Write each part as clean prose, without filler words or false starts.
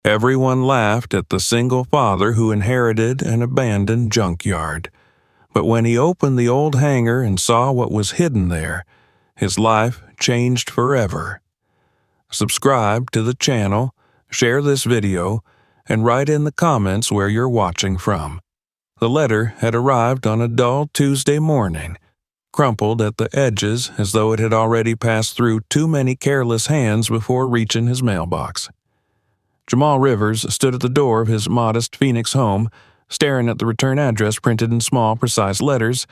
Everyone laughed at the single father who inherited an abandoned junkyard. But when he opened the old hangar and saw what was hidden there, his life changed forever. Subscribe to the channel, share this video, and write in the comments where you're watching from. The letter had arrived on a dull Tuesday morning, crumpled at the edges as though it had already passed through too many careless hands before reaching his mailbox. Jamal Rivers stood at the door of his modest Phoenix home, staring at the return address printed in small, precise letters,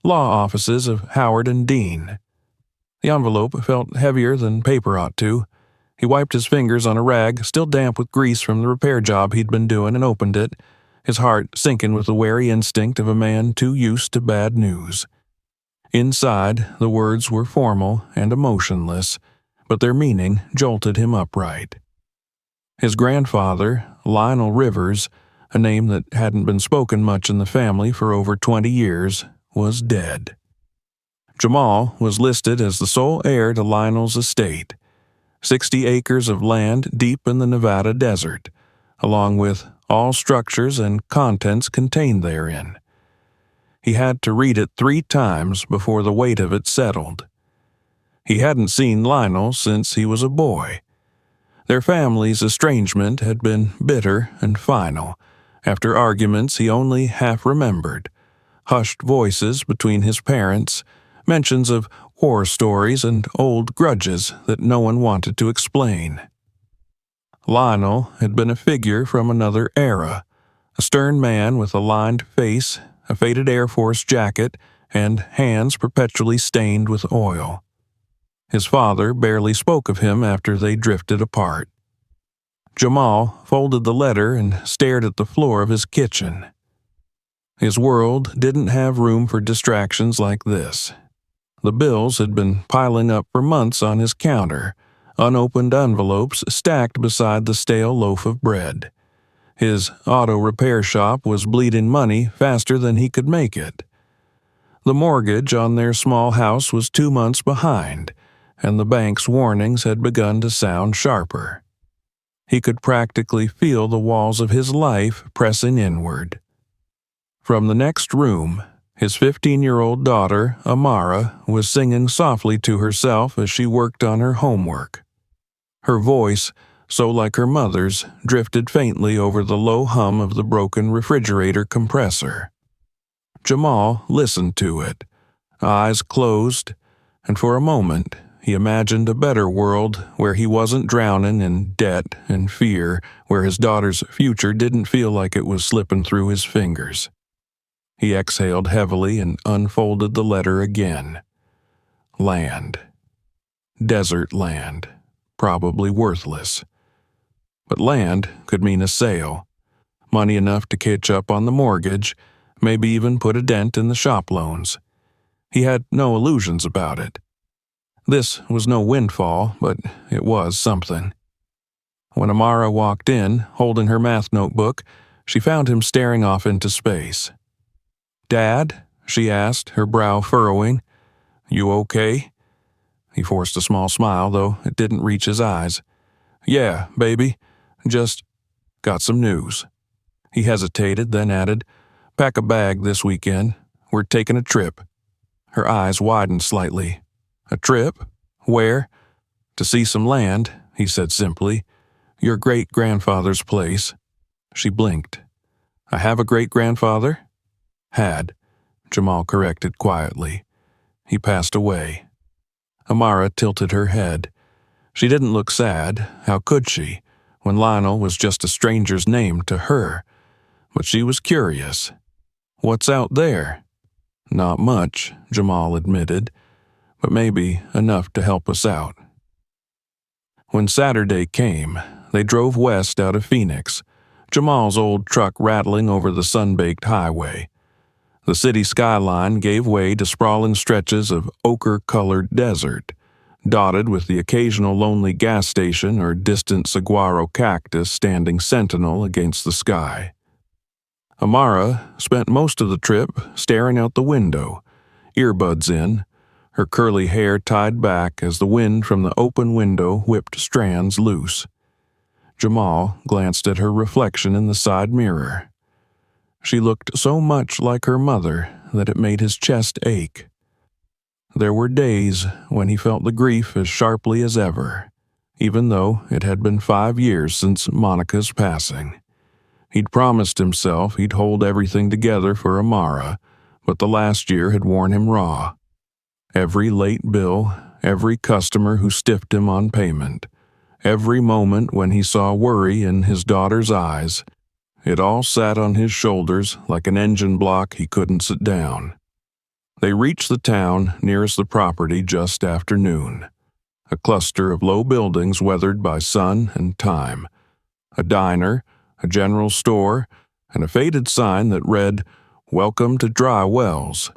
Law Offices of Howard and Dean. The envelope felt heavier than paper ought to. He wiped his fingers on a rag, still damp with grease from the repair job he'd been doing, and opened it, his heart sinking with the wary instinct of a man too used to bad news. Inside, the words were formal and emotionless, but their meaning jolted him upright. His grandfather, Lionel Rivers, a name that hadn't been spoken much in the family for over 20 years, was dead. Jamal was listed as the sole heir to Lionel's estate, 60 acres of land deep in the Nevada desert, along with all structures and contents contained therein. He had to read it 3 times before the weight of it settled. He hadn't seen Lionel since he was a boy. Their family's estrangement had been bitter and final, after arguments he only half remembered, hushed voices between his parents, mentions of war stories and old grudges that no one wanted to explain. Lionel had been a figure from another era, a stern man with a lined face, a faded Air Force jacket, and hands perpetually stained with oil. His father barely spoke of him after they drifted apart. Jamal folded the letter and stared at the floor of his kitchen. His world didn't have room for distractions like this. The bills had been piling up for months on his counter, unopened envelopes stacked beside the stale loaf of bread. His auto repair shop was bleeding money faster than he could make it. The mortgage on their small house was 2 months behind, and the bank's warnings had begun to sound sharper. He could practically feel the walls of his life pressing inward. From the next room, his 15-year-old daughter, Amara, was singing softly to herself as she worked on her homework. Her voice, so like her mother's, drifted faintly over the low hum of the broken refrigerator compressor. Jamal listened to it, eyes closed, and for a moment he imagined a better world where he wasn't drowning in debt and fear, where his daughter's future didn't feel like it was slipping through his fingers. He exhaled heavily and unfolded the letter again. Land. Desert land. Probably worthless. But land could mean a sale. Money enough to catch up on the mortgage, maybe even put a dent in the shop loans. He had no illusions about it. This was no windfall, but it was something. When Amara walked in, holding her math notebook, she found him staring off into space. "Dad?" she asked, her brow furrowing. "You okay?" He forced a small smile, though it didn't reach his eyes. "Yeah, baby. Just got some news." He hesitated, then added, "Pack a bag this weekend. We're taking a trip." Her eyes widened slightly. "A trip? Where?" "To see some land," he said simply. "Your great-grandfather's place." She blinked. "I have a great-grandfather?" "Had," Jamal corrected quietly. "He passed away." Amara tilted her head. She didn't look sad. How could she, when Lionel was just a stranger's name to her? But she was curious. "What's out there?" "Not much," Jamal admitted, "but maybe enough to help us out." When Saturday came, they drove west out of Phoenix, Jamal's old truck rattling over the sun-baked highway. The city skyline gave way to sprawling stretches of ochre-colored desert, dotted with the occasional lonely gas station or distant saguaro cactus standing sentinel against the sky. Amara spent most of the trip staring out the window, earbuds in, her curly hair tied back as the wind from the open window whipped strands loose. Jamal glanced at her reflection in the side mirror. She looked so much like her mother that it made his chest ache. There were days when he felt the grief as sharply as ever, even though it had been 5 years since Monica's passing. He'd promised himself he'd hold everything together for Amara, but the last year had worn him raw. Every late bill, every customer who stiffed him on payment, every moment when he saw worry in his daughter's eyes, it all sat on his shoulders like an engine block he couldn't sit down. They reached the town nearest the property just after noon. A cluster of low buildings weathered by sun and time. A diner, a general store, and a faded sign that read, "Welcome to Dry Wells.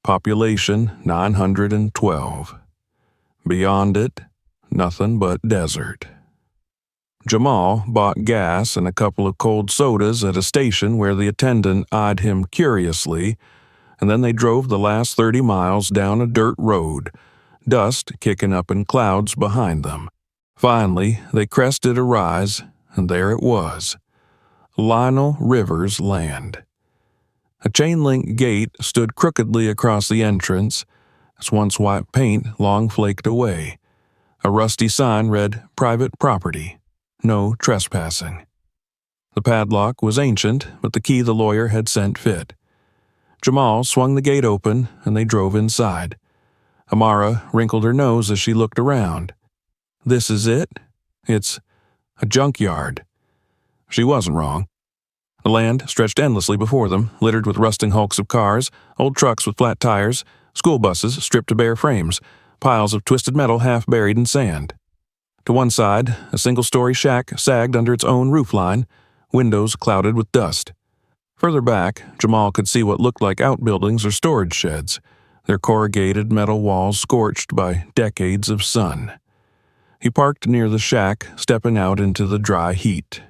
Population 912. Beyond it, nothing but desert. Jamal bought gas and a couple of cold sodas at a station where the attendant eyed him curiously, and then they drove the last 30 miles down a dirt road, dust kicking up in clouds behind them. Finally, they crested a rise, and there it was. Lionel Rivers' land. A chain-link gate stood crookedly across the entrance, its once white paint long flaked away. A rusty sign read, "Private property. No trespassing." The padlock was ancient, but the key the lawyer had sent fit. Jamal swung the gate open, and they drove inside. Amara wrinkled her nose as she looked around. "This is it? It's a junkyard." She wasn't wrong. The land stretched endlessly before them, littered with rusting hulks of cars, old trucks with flat tires, school buses stripped to bare frames, piles of twisted metal half buried in sand. To one side, a single-story shack sagged under its own roofline, windows clouded with dust. Further back, Jamal could see what looked like outbuildings or storage sheds, their corrugated metal walls scorched by decades of sun. He parked near the shack, stepping out into the dry heat.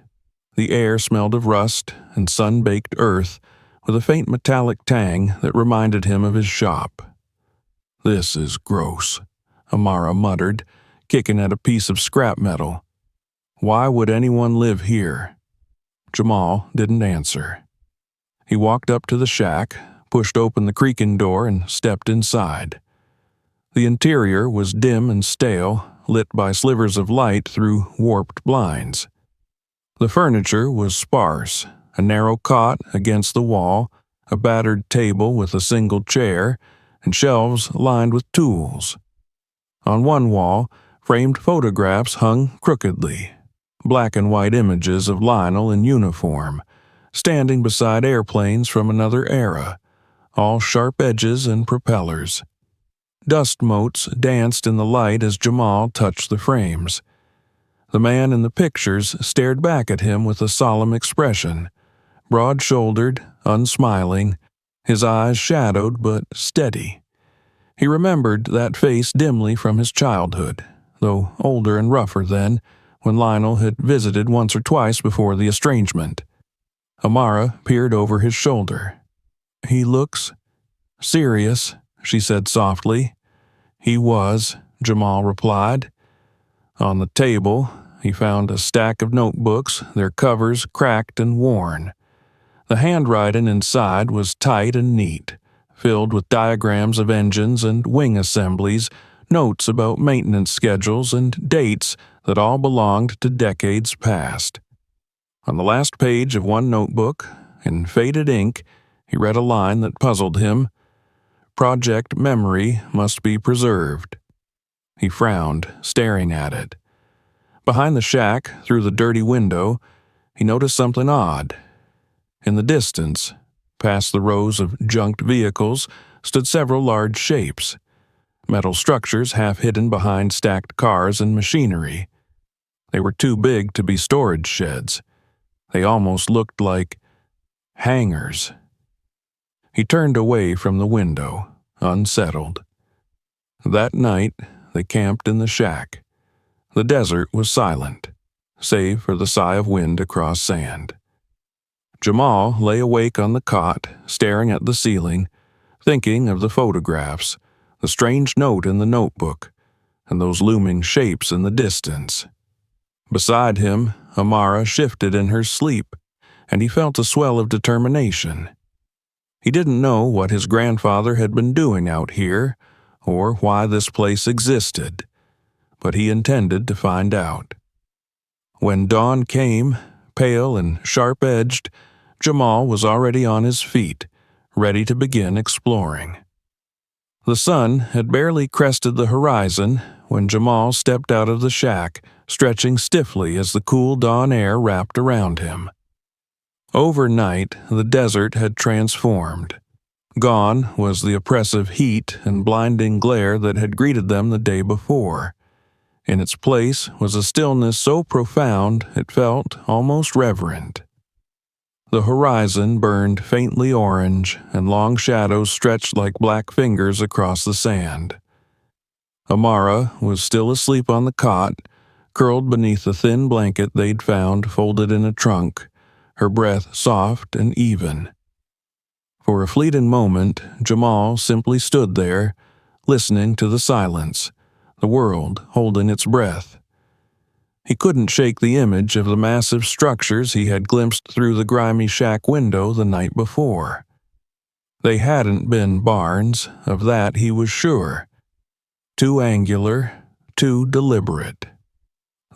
The air smelled of rust and sun-baked earth, with a faint metallic tang that reminded him of his shop. "This is gross," Amara muttered, kicking at a piece of scrap metal. "Why would anyone live here?" Jamal didn't answer. He walked up to the shack, pushed open the creaking door, and stepped inside. The interior was dim and stale, lit by slivers of light through warped blinds. The furniture was sparse, a narrow cot against the wall, a battered table with a single chair, and shelves lined with tools. On one wall, framed photographs hung crookedly, black and white images of Lionel in uniform, standing beside airplanes from another era, all sharp edges and propellers. Dust motes danced in the light as Jamal touched the frames. The man in the pictures stared back at him with a solemn expression, broad-shouldered, unsmiling, his eyes shadowed but steady. He remembered that face dimly from his childhood, though older and rougher then, when Lionel had visited once or twice before the estrangement. Amara peered over his shoulder. "He looks serious," she said softly. "He was," Jamal replied. On the table, he found a stack of notebooks, their covers cracked and worn. The handwriting inside was tight and neat, filled with diagrams of engines and wing assemblies, notes about maintenance schedules and dates that all belonged to decades past. On the last page of one notebook, in faded ink, he read a line that puzzled him. "Project memory must be preserved." He frowned, staring at it. Behind the shack, through the dirty window, he noticed something odd. In the distance, past the rows of junked vehicles, stood several large shapes. Metal structures half hidden behind stacked cars and machinery. They were too big to be storage sheds. They almost looked like hangars. He turned away from the window, unsettled. That night, they camped in the shack. The desert was silent, save for the sigh of wind across sand. Jamal lay awake on the cot, staring at the ceiling, thinking of the photographs, the strange note in the notebook, and those looming shapes in the distance. Beside him, Amara shifted in her sleep, and he felt a swell of determination. He didn't know what his grandfather had been doing out here, or why this place existed, but he intended to find out. When dawn came, pale and sharp-edged, Jamal was already on his feet, ready to begin exploring. The sun had barely crested the horizon when Jamal stepped out of the shack, stretching stiffly as the cool dawn air wrapped around him. Overnight, the desert had transformed. Gone was the oppressive heat and blinding glare that had greeted them the day before. In its place was a stillness so profound it felt almost reverent. The horizon burned faintly orange, and long shadows stretched like black fingers across the sand. Amara was still asleep on the cot, curled beneath the thin blanket they'd found folded in a trunk, her breath soft and even. For a fleeting moment, Jamal simply stood there, listening to the silence, the world holding its breath. He couldn't shake the image of the massive structures he had glimpsed through the grimy shack window the night before. They hadn't been barns, of that he was sure. Too angular, too deliberate.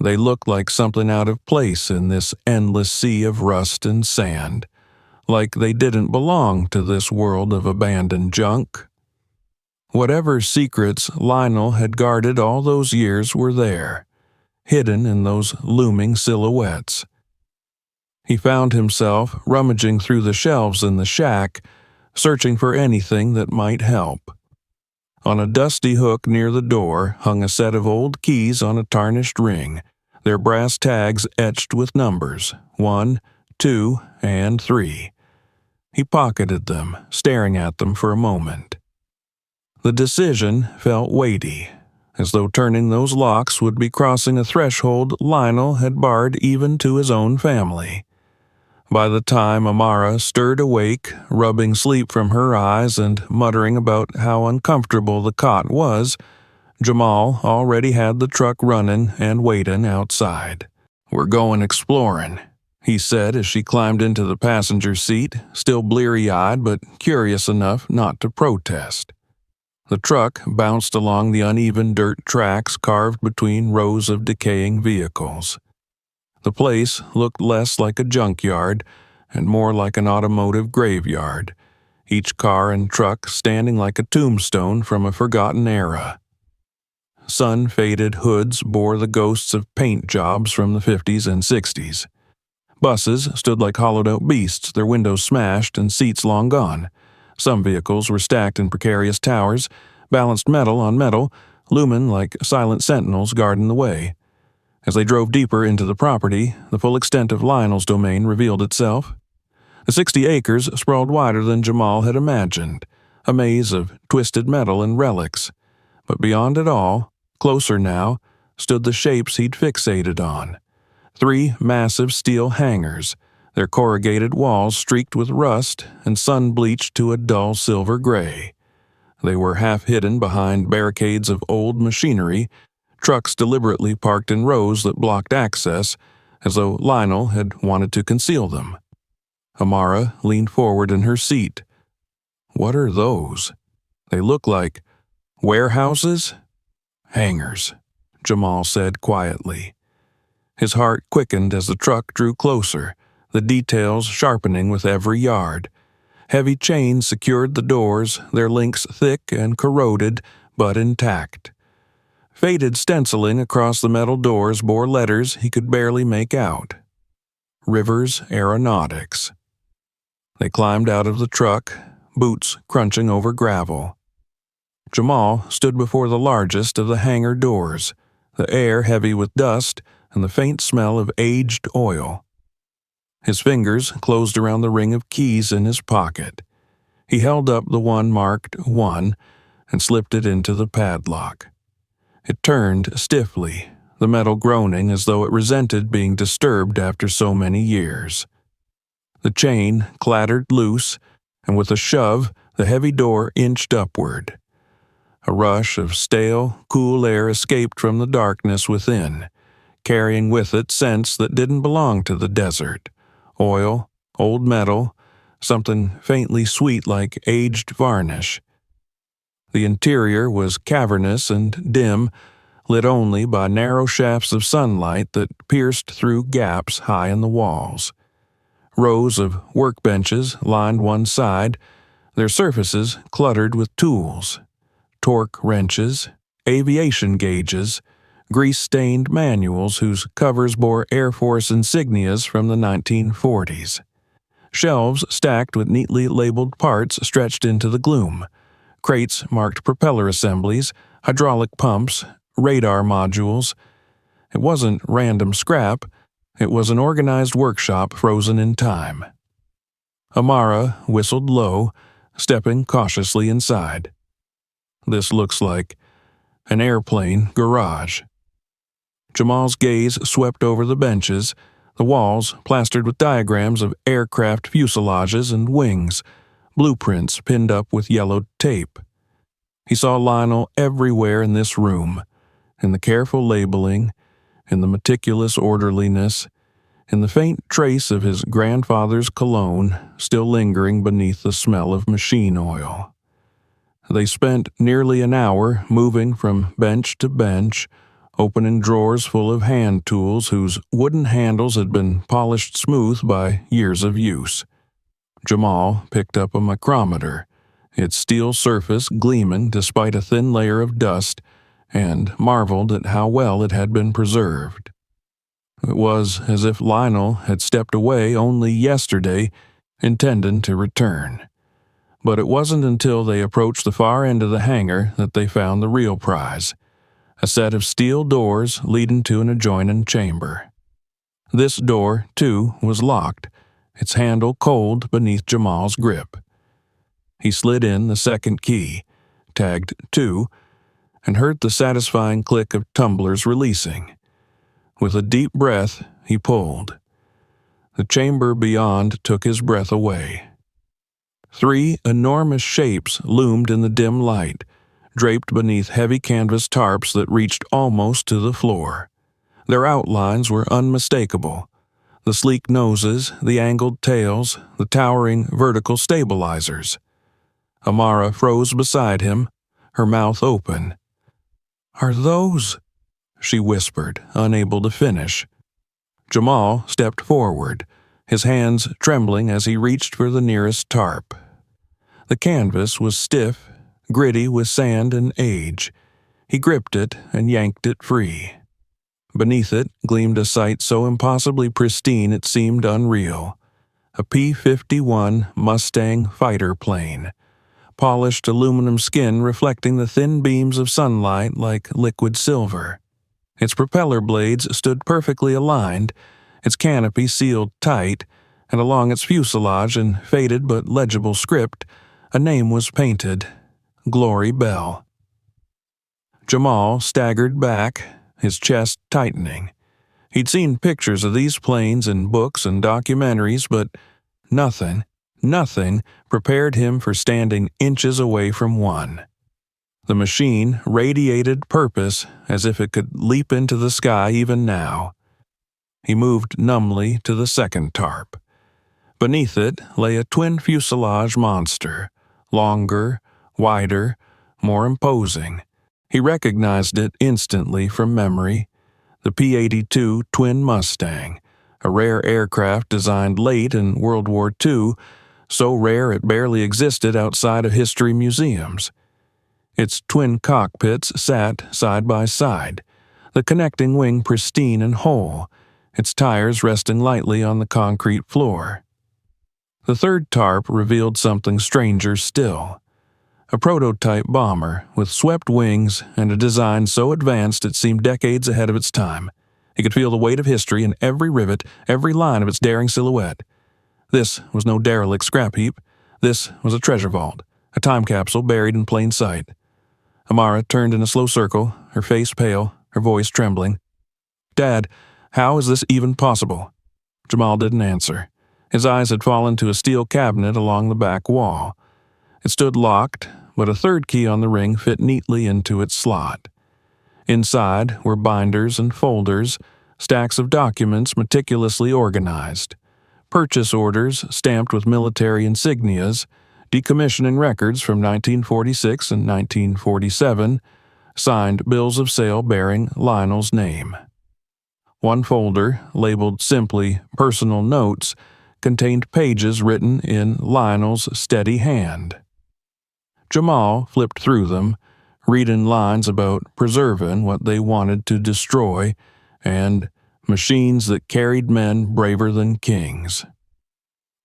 They looked like something out of place in this endless sea of rust and sand, like they didn't belong to this world of abandoned junk. Whatever secrets Lionel had guarded all those years were there, hidden in those looming silhouettes. He found himself rummaging through the shelves in the shack, searching for anything that might help. On a dusty hook near the door hung a set of old keys on a tarnished ring, their brass tags etched with numbers, 1, 2, and 3. He pocketed them, staring at them for a moment. The decision felt weighty, as though turning those locks would be crossing a threshold Lionel had barred even to his own family. By the time Amara stirred awake, rubbing sleep from her eyes and muttering about how uncomfortable the cot was, Jamal already had the truck running and waiting outside. "We're going exploring," he said as she climbed into the passenger seat, still bleary-eyed but curious enough not to protest. The truck bounced along the uneven dirt tracks carved between rows of decaying vehicles. The place looked less like a junkyard and more like an automotive graveyard, each car and truck standing like a tombstone from a forgotten era. Sun-faded hoods bore the ghosts of paint jobs from the 50s and 60s. Buses stood like hollowed-out beasts, their windows smashed and seats long gone. Some vehicles were stacked in precarious towers, balanced metal on metal, looming like silent sentinels guarding the way. As they drove deeper into the property, the full extent of Lionel's domain revealed itself. The 60 acres sprawled wider than Jamal had imagined, a maze of twisted metal and relics. But beyond it all, closer now, stood the shapes he'd fixated on. 3 massive steel hangars, their corrugated walls streaked with rust and sun-bleached to a dull silver gray. They were half hidden behind barricades of old machinery, trucks deliberately parked in rows that blocked access, as though Lionel had wanted to conceal them. Amara leaned forward in her seat. "What are those? They look like warehouses?" "Hangars," Jamal said quietly. His heart quickened as the truck drew closer, the details sharpening with every yard. Heavy chains secured the doors, their links thick and corroded, but intact. Faded stenciling across the metal doors bore letters he could barely make out. Rivers Aeronautics. They climbed out of the truck, boots crunching over gravel. Jamal stood before the largest of the hangar doors, the air heavy with dust and the faint smell of aged oil. His fingers closed around the ring of keys in his pocket. He held up the one marked 1 and slipped it into the padlock. It turned stiffly, the metal groaning as though it resented being disturbed after so many years. The chain clattered loose, and with a shove, the heavy door inched upward. A rush of stale, cool air escaped from the darkness within, carrying with it scents that didn't belong to the desert. Oil, old metal, something faintly sweet like aged varnish. The interior was cavernous and dim, lit only by narrow shafts of sunlight that pierced through gaps high in the walls. Rows of workbenches lined one side, their surfaces cluttered with tools, torque wrenches, aviation gauges, grease-stained manuals whose covers bore Air Force insignias from the 1940s. Shelves stacked with neatly labeled parts stretched into the gloom. Crates marked propeller assemblies, hydraulic pumps, radar modules. It wasn't random scrap. It was an organized workshop frozen in time. Amara whistled low, stepping cautiously inside. This looks like an airplane garage. Jamal's gaze swept over the benches, the walls plastered with diagrams of aircraft fuselages and wings, blueprints pinned up with yellowed tape. He saw Lionel everywhere in this room, in the careful labeling, in the meticulous orderliness, in the faint trace of his grandfather's cologne still lingering beneath the smell of machine oil. They spent nearly an hour moving from bench to bench, opening drawers full of hand tools whose wooden handles had been polished smooth by years of use. Jamal picked up a micrometer, its steel surface gleaming despite a thin layer of dust, and marveled at how well it had been preserved. It was as if Lionel had stepped away only yesterday, intending to return. But it wasn't until they approached the far end of the hangar that they found the real prize, a set of steel doors leading to an adjoining chamber. This door, too, was locked, its handle cold beneath Jamal's grip. He slid in the second key, tagged 2, and heard the satisfying click of tumblers releasing. With a deep breath, he pulled. The chamber beyond took his breath away. 3 enormous shapes loomed in the dim light, draped beneath heavy canvas tarps that reached almost to the floor. Their outlines were unmistakable. The sleek noses, the angled tails, the towering vertical stabilizers. Amara froze beside him, her mouth open. "Are those?" she whispered, unable to finish. Jamal stepped forward, his hands trembling as he reached for the nearest tarp. The canvas was stiff, gritty with sand and age. He gripped it and yanked it free. Beneath it gleamed a sight so impossibly pristine it seemed unreal. A P-51 Mustang fighter plane, polished aluminum skin reflecting the thin beams of sunlight like liquid silver. Its propeller blades stood perfectly aligned, its canopy sealed tight, and along its fuselage in faded but legible script, a name was painted, Glory Bell. Jamal staggered back, his chest tightening. He'd seen pictures of these planes in books and documentaries, but nothing prepared him for standing inches away from one. The machine radiated purpose as if it could leap into the sky even now. He moved numbly to the second tarp. Beneath it lay a twin fuselage monster, longer, wider, more imposing. He recognized it instantly from memory. The P-82 Twin Mustang, a rare aircraft designed late in World War II, so rare it barely existed outside of history museums. Its twin cockpits sat side by side, the connecting wing pristine and whole, its tires resting lightly on the concrete floor. The third tarp revealed something stranger still. A prototype bomber with swept wings and a design so advanced it seemed decades ahead of its time. He could feel the weight of history in every rivet, every line of its daring silhouette. This was no derelict scrap heap. This was a treasure vault, a time capsule buried in plain sight. Amara turned in a slow circle, her face pale, her voice trembling. "Dad, how is this even possible?" Jamal didn't answer. His eyes had fallen to a steel cabinet along the back wall. It stood locked, but a third key on the ring fit neatly into its slot. Inside were binders and folders, stacks of documents meticulously organized, purchase orders stamped with military insignias, decommissioning records from 1946 and 1947, signed bills of sale bearing Lionel's name. One folder, labeled simply Personal Notes, contained pages written in Lionel's steady hand. Jamal flipped through them, reading lines about preserving what they wanted to destroy and machines that carried men braver than kings.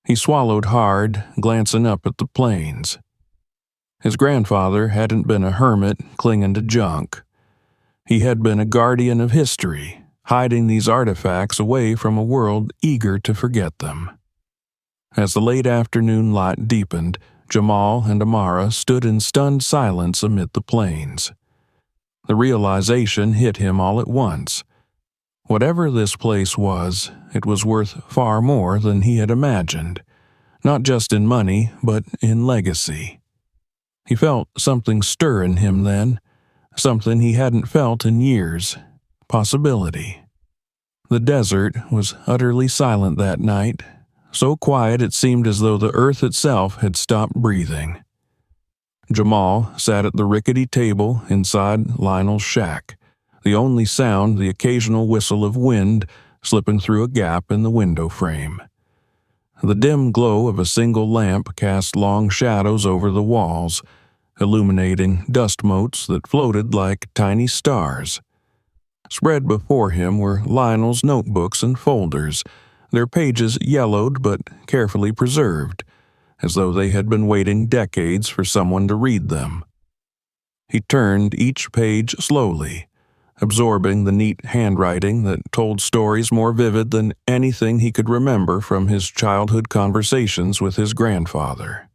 He swallowed hard, glancing up at the planes. His grandfather hadn't been a hermit clinging to junk. He had been a guardian of history, hiding these artifacts away from a world eager to forget them. As the late afternoon light deepened, Jamal and Amara stood in stunned silence amid the plains. The realization hit him all at once. Whatever this place was, it was worth far more than he had imagined, not just in money, but in legacy. He felt something stir in him then, something he hadn't felt in years, possibility. The desert was utterly silent that night, so quiet it seemed as though the earth itself had stopped breathing. Jamal sat at the rickety table inside Lionel's shack, the only sound the occasional whistle of wind slipping through a gap in the window frame. The dim glow of a single lamp cast long shadows over the walls, illuminating dust motes that floated like tiny stars. Spread before him were Lionel's notebooks and folders, their pages yellowed but carefully preserved, as though they had been waiting decades for someone to read them. He turned each page slowly, absorbing the neat handwriting that told stories more vivid than anything he could remember from his childhood conversations with his grandfather.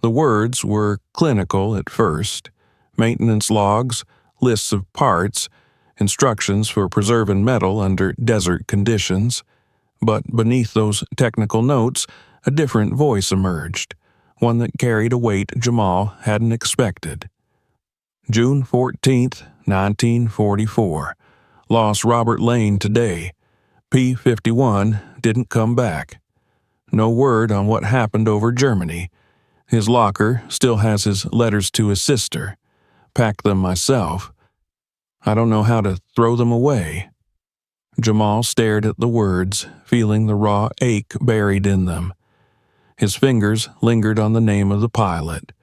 The words were clinical at first: maintenance logs, lists of parts, instructions for preserving metal under desert conditions. But beneath those technical notes, a different voice emerged, one that carried a weight Jamal hadn't expected. June 14th, 1944. Lost Robert Lane today. P-51 didn't come back. No word on what happened over Germany. His locker still has his letters to his sister. Packed them myself. I don't know how to throw them away. Jamal stared at the words, feeling the raw ache buried in them. His fingers lingered on the name of the pilot,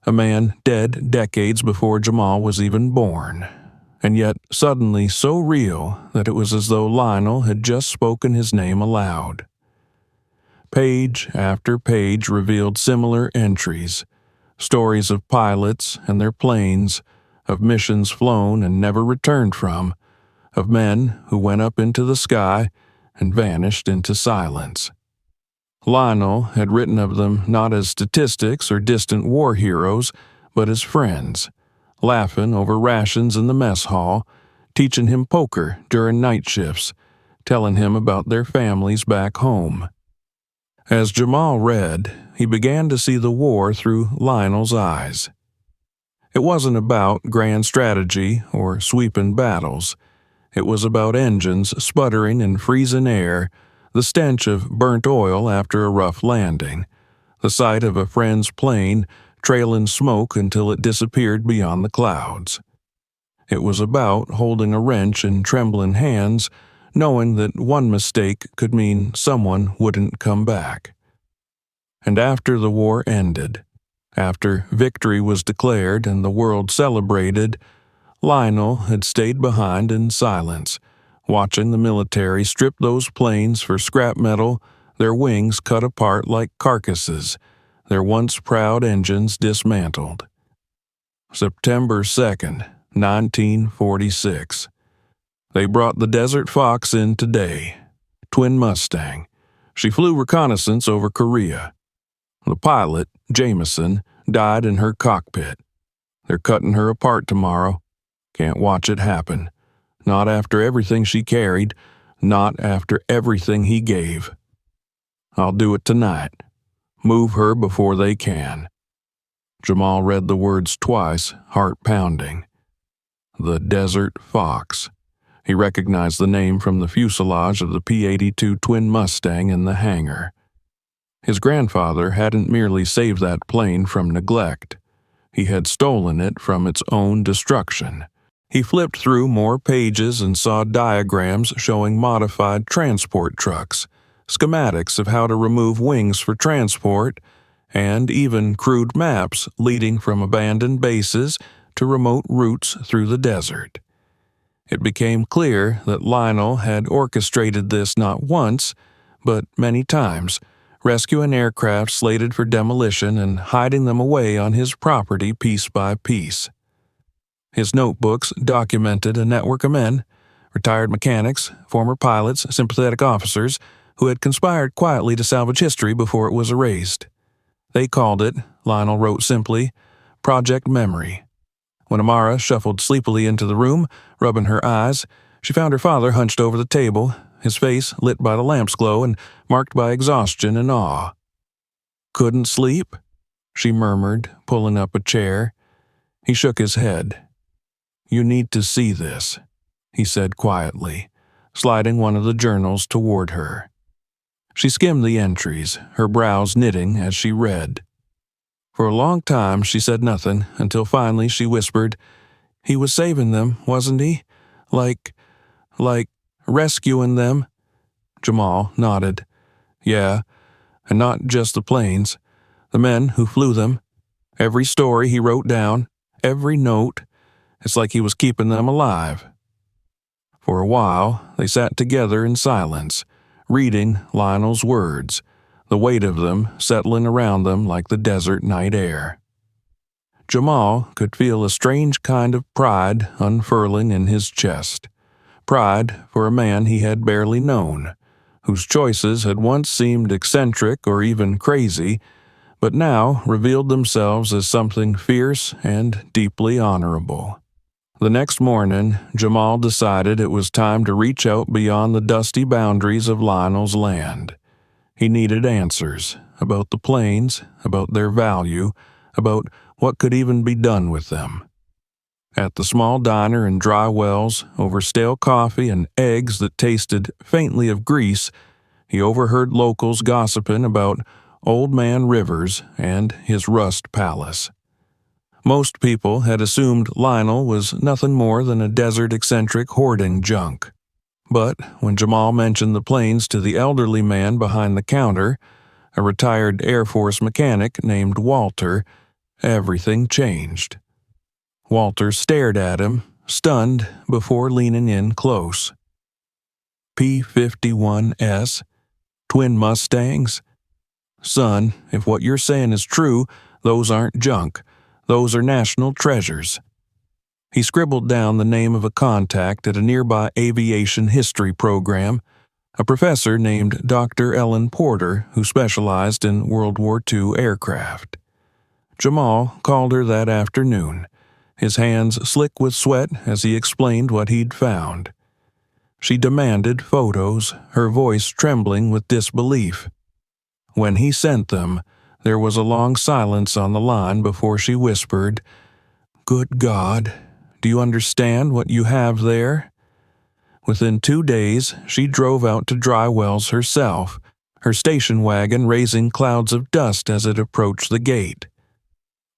a man dead decades before Jamal was even born, and yet suddenly so real that it was as though Lionel had just spoken his name aloud. Page after page revealed similar entries, stories of pilots and their planes, of missions flown and never returned from, of men who went up into the sky and vanished into silence. Lionel had written of them not as statistics or distant war heroes, but as friends, laughing over rations in the mess hall, teaching him poker during night shifts, telling him about their families back home. As Jamal read, he began to see the war through Lionel's eyes. It wasn't about grand strategy or sweeping battles. It was about engines sputtering in freezing air, the stench of burnt oil after a rough landing, the sight of a friend's plane trailing smoke until it disappeared beyond the clouds. It was about holding a wrench in trembling hands, knowing that one mistake could mean someone wouldn't come back. And after the war ended, after victory was declared and the world celebrated, Lionel had stayed behind in silence, watching the military strip those planes for scrap metal, their wings cut apart like carcasses, their once proud engines dismantled. September 2nd, 1946. They brought the Desert Fox in today. Twin Mustang. She flew reconnaissance over Korea. The pilot, Jameson, died in her cockpit. They're cutting her apart tomorrow. Can't watch it happen. Not after everything she carried. Not after everything he gave. I'll do it tonight. Move her before they can. Jamal read the words twice, heart pounding. The Desert Fox. He recognized the name from the fuselage of the P-82 twin Mustang in the hangar. His grandfather hadn't merely saved that plane from neglect. He had stolen it from its own destruction. He flipped through more pages and saw diagrams showing modified transport trucks, schematics of how to remove wings for transport, and even crude maps leading from abandoned bases to remote routes through the desert. It became clear that Lionel had orchestrated this not once, but many times, rescuing aircraft slated for demolition and hiding them away on his property piece by piece. His notebooks documented a network of men, retired mechanics, former pilots, sympathetic officers, who had conspired quietly to salvage history before it was erased. They called it, Lionel wrote simply, Project Memory. When Amara shuffled sleepily into the room, rubbing her eyes, she found her father hunched over the table, his face lit by the lamp's glow and marked by exhaustion and awe. "Couldn't sleep?" she murmured, pulling up a chair. He shook his head. "You need to see this," he said quietly, sliding one of the journals toward her. She skimmed the entries, her brows knitting as she read. For a long time she said nothing, until finally she whispered, "He was saving them, wasn't he? Like rescuing them?" Jamal nodded. "Yeah, and not just the planes. The men who flew them. Every story he wrote down, every note. It's like he was keeping them alive." For a while, they sat together in silence, reading Lionel's words, the weight of them settling around them like the desert night air. Jamal could feel a strange kind of pride unfurling in his chest. Pride for a man he had barely known, whose choices had once seemed eccentric or even crazy, but now revealed themselves as something fierce and deeply honorable. The next morning, Jamal decided it was time to reach out beyond the dusty boundaries of Lionel's land. He needed answers about the planes, about their value, about what could even be done with them. At the small diner in Dry Wells, over stale coffee and eggs that tasted faintly of grease, he overheard locals gossiping about Old Man Rivers and his Rust Palace. Most people had assumed Lionel was nothing more than a desert-eccentric hoarding junk. But when Jamal mentioned the planes to the elderly man behind the counter, a retired Air Force mechanic named Walter, everything changed. Walter stared at him, stunned, before leaning in close. "P-51S? Twin Mustangs? Son, if what you're saying is true, those aren't junk. Those are national treasures." He scribbled down the name of a contact at a nearby aviation history program, a professor named Dr. Ellen Porter who specialized in World War II aircraft. Jamal called her that afternoon, his hands slick with sweat as he explained what he'd found. She demanded photos, her voice trembling with disbelief. When he sent them, there was a long silence on the line before she whispered, "Good God, do you understand what you have there?" Within 2 days, she drove out to Dry Wells herself, her station wagon raising clouds of dust as it approached the gate.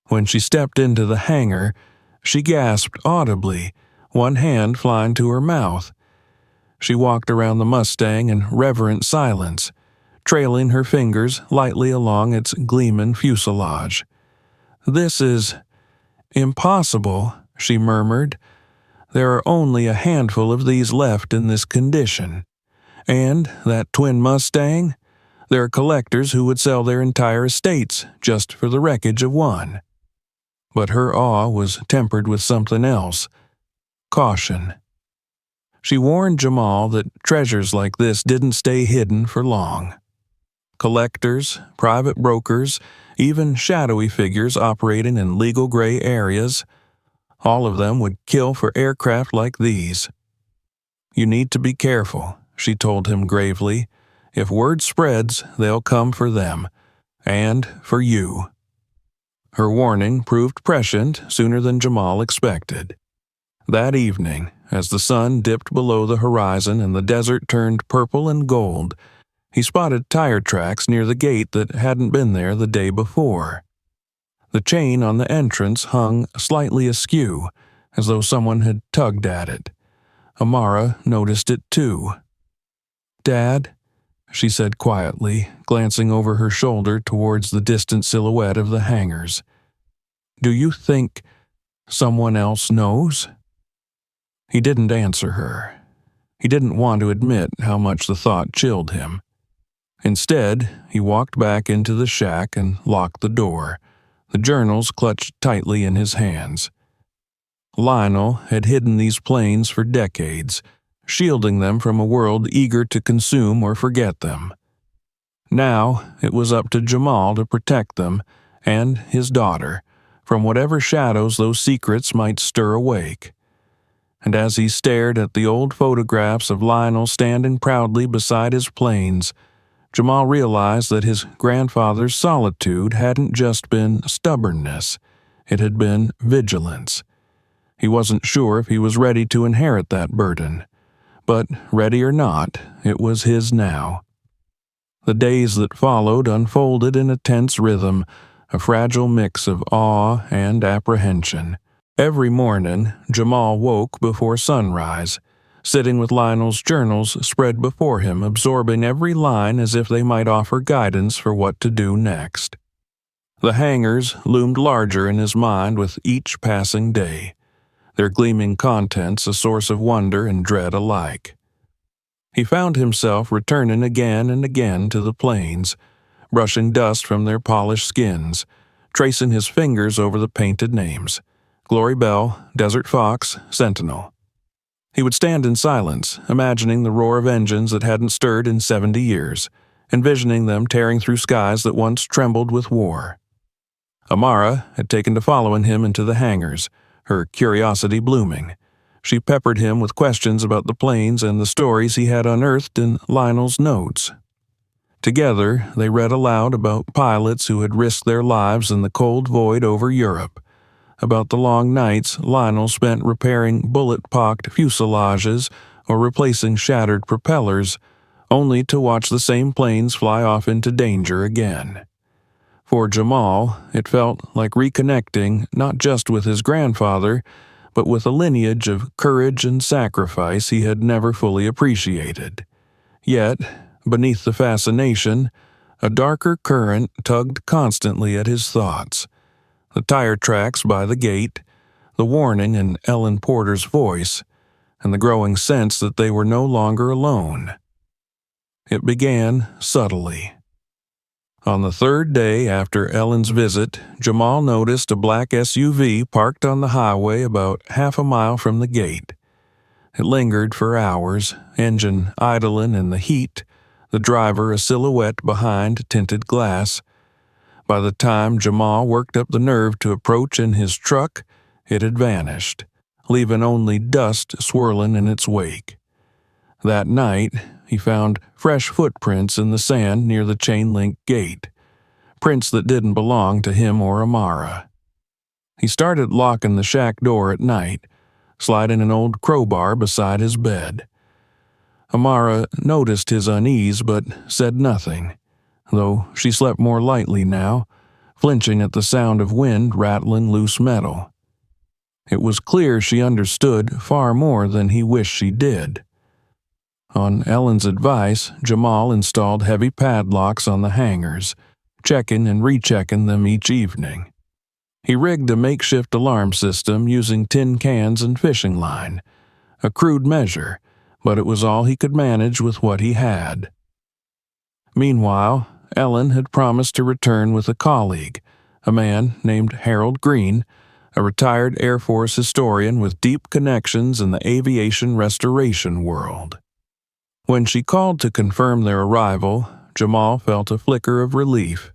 When she stepped into the hangar, she gasped audibly, one hand flying to her mouth. She walked around the Mustang in reverent silence, trailing her fingers lightly along its gleaming fuselage. "This is impossible," she murmured. "There are only a handful of these left in this condition. And that twin Mustang? There are collectors who would sell their entire estates just for the wreckage of one." But her awe was tempered with something else, caution. She warned Jamal that treasures like this didn't stay hidden for long. Collectors, private brokers, even shadowy figures operating in legal gray areas, all of them would kill for aircraft like these. "You need to be careful," she told him gravely. "If word spreads, they'll come for them. And for you." Her warning proved prescient sooner than Jamal expected. That evening, as the sun dipped below the horizon and the desert turned purple and gold, he spotted tire tracks near the gate that hadn't been there the day before. The chain on the entrance hung slightly askew, as though someone had tugged at it. Amara noticed it too. "Dad," she said quietly, glancing over her shoulder towards the distant silhouette of the hangars. "Do you think someone else knows?" He didn't answer her. He didn't want to admit how much the thought chilled him. Instead, he walked back into the shack and locked the door, the journals clutched tightly in his hands. Lionel had hidden these planes for decades, shielding them from a world eager to consume or forget them. Now it was up to Jamal to protect them, and his daughter, from whatever shadows those secrets might stir awake. And as he stared at the old photographs of Lionel standing proudly beside his planes, Jamal realized that his grandfather's solitude hadn't just been stubbornness, it had been vigilance. He wasn't sure if he was ready to inherit that burden, but ready or not, it was his now. The days that followed unfolded in a tense rhythm, a fragile mix of awe and apprehension. Every morning, Jamal woke before sunrise, sitting with Lionel's journals spread before him, absorbing every line as if they might offer guidance for what to do next. The hangars loomed larger in his mind with each passing day, their gleaming contents a source of wonder and dread alike. He found himself returning again and again to the planes, brushing dust from their polished skins, tracing his fingers over the painted names: Glory Bell, Desert Fox, Sentinel. He would stand in silence, imagining the roar of engines that hadn't stirred in 70 years, envisioning them tearing through skies that once trembled with war. Amara had taken to following him into the hangars, her curiosity blooming. She peppered him with questions about the planes and the stories he had unearthed in Lionel's notes. Together, they read aloud about pilots who had risked their lives in the cold void over Europe, about the long nights Lionel spent repairing bullet-pocked fuselages or replacing shattered propellers, only to watch the same planes fly off into danger again. For Jamal, it felt like reconnecting not just with his grandfather, but with a lineage of courage and sacrifice he had never fully appreciated. Yet, beneath the fascination, a darker current tugged constantly at his thoughts. The tire tracks by the gate, the warning in Ellen Porter's voice, and the growing sense that they were no longer alone. It began subtly. On the third day after Ellen's visit, Jamal noticed a black SUV parked on the highway about half a mile from the gate. It lingered for hours, engine idling in the heat, the driver a silhouette behind tinted glass. By the time Jamal worked up the nerve to approach in his truck, it had vanished, leaving only dust swirling in its wake. That night, he found fresh footprints in the sand near the chain-link gate, prints that didn't belong to him or Amara. He started locking the shack door at night, sliding an old crowbar beside his bed. Amara noticed his unease but said nothing, though she slept more lightly now, flinching at the sound of wind rattling loose metal. It was clear she understood far more than he wished she did. On Ellen's advice, Jamal installed heavy padlocks on the hangars, checking and rechecking them each evening. He rigged a makeshift alarm system using tin cans and fishing line, a crude measure, but it was all he could manage with what he had. Meanwhile, Ellen had promised to return with a colleague, a man named Harold Green, a retired Air Force historian with deep connections in the aviation restoration world. When she called to confirm their arrival, Jamal felt a flicker of relief.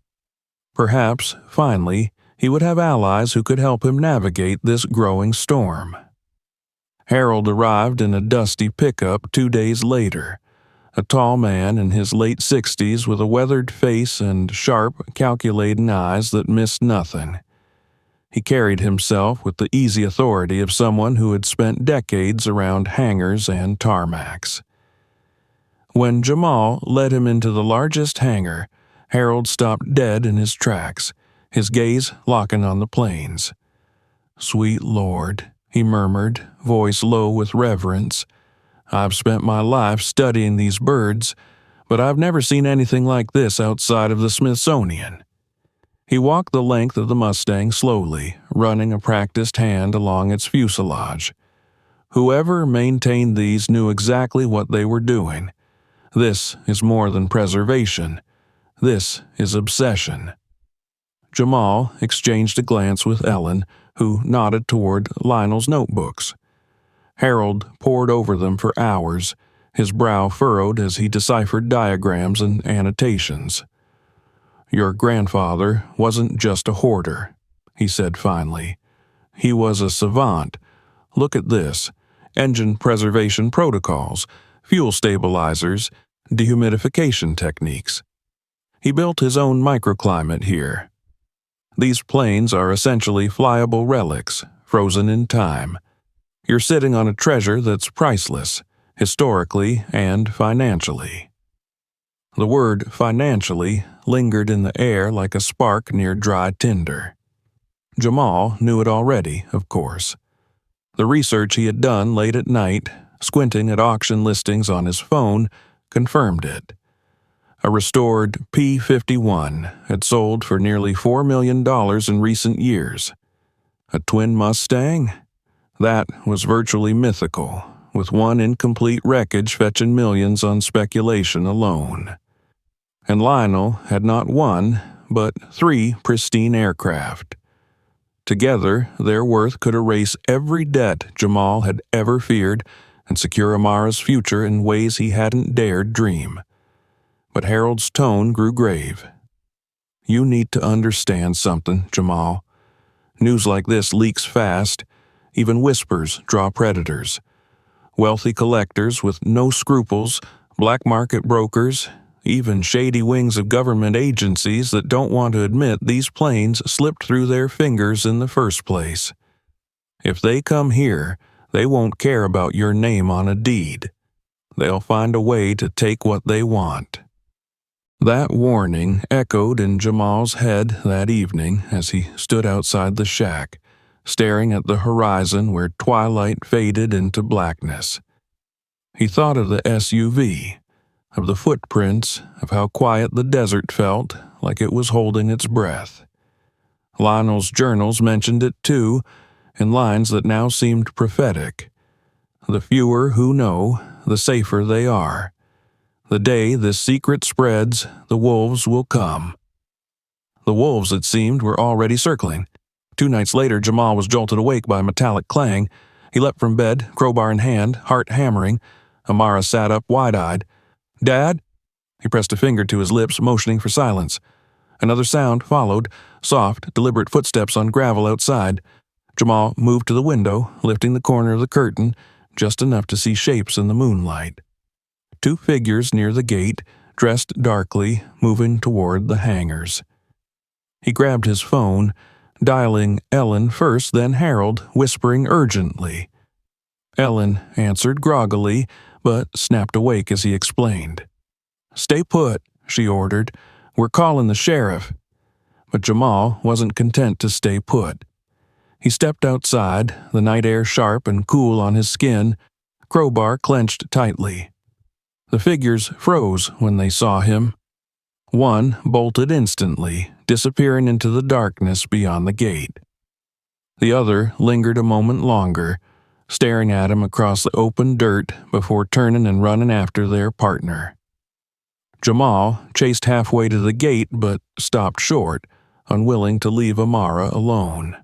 Perhaps, finally, he would have allies who could help him navigate this growing storm. Harold arrived in a dusty pickup 2 days later, a tall man in his late 60s with a weathered face and sharp, calculating eyes that missed nothing. He carried himself with the easy authority of someone who had spent decades around hangars and tarmacs. When Jamal led him into the largest hangar, Harold stopped dead in his tracks, his gaze locking on the planes. "Sweet Lord," he murmured, voice low with reverence. "I've spent my life studying these birds, but I've never seen anything like this outside of the Smithsonian." He walked the length of the Mustang slowly, running a practiced hand along its fuselage. Whoever maintained these knew exactly what they were doing. This is more than preservation. This is obsession. Jamal exchanged a glance with Ellen, who nodded toward Lionel's notebooks. Harold pored over them for hours, his brow furrowed as he deciphered diagrams and annotations. "Your grandfather wasn't just a hoarder," he said finally. "He was a savant. Look at this: engine preservation protocols, fuel stabilizers, dehumidification techniques. He built his own microclimate here. These planes are essentially flyable relics, frozen in time. You're sitting on a treasure that's priceless, historically and financially." The word "financially" lingered in the air like a spark near dry tinder. Jamal knew it already, of course. The research he had done late at night, squinting at auction listings on his phone, confirmed it. A restored P-51 had sold for nearly $4 million in recent years. A twin Mustang? That was virtually mythical, with one incomplete wreckage fetching millions on speculation alone. And Lionel had not one, but 3 pristine aircraft. Together, their worth could erase every debt Jamal had ever feared and secure Amara's future in ways he hadn't dared dream. But Harold's tone grew grave. "You need to understand something, Jamal. News like this leaks fast. Even whispers draw predators. Wealthy collectors with no scruples, black market brokers, even shady wings of government agencies that don't want to admit these planes slipped through their fingers in the first place. If they come here, they won't care about your name on a deed. They'll find a way to take what they want." That warning echoed in Jamal's head that evening as he stood outside the shack, staring at the horizon where twilight faded into blackness. He thought of the SUV, of the footprints, of how quiet the desert felt, like it was holding its breath. Lionel's journals mentioned it too, in lines that now seemed prophetic. "The fewer who know, the safer they are. The day this secret spreads, the wolves will come." The wolves, it seemed, were already circling. 2 nights later, Jamal was jolted awake by a metallic clang. He leapt from bed, crowbar in hand, heart hammering. Amara sat up wide-eyed. "Dad?" He pressed a finger to his lips, motioning for silence. Another sound followed, soft, deliberate footsteps on gravel outside. Jamal moved to the window, lifting the corner of the curtain, just enough to see shapes in the moonlight. 2 figures near the gate, dressed darkly, moving toward the hangars. He grabbed his phone, dialing Ellen first, then Harold, whispering urgently. Ellen answered groggily, but snapped awake as he explained. "Stay put," she ordered. "We're calling the sheriff." But Jamal wasn't content to stay put. He stepped outside, the night air sharp and cool on his skin, crowbar clenched tightly. The figures froze when they saw him. One bolted instantly, disappearing into the darkness beyond the gate. The other lingered a moment longer, staring at him across the open dirt before turning and running after their partner. Jamal chased halfway to the gate but stopped short, unwilling to leave Amara alone.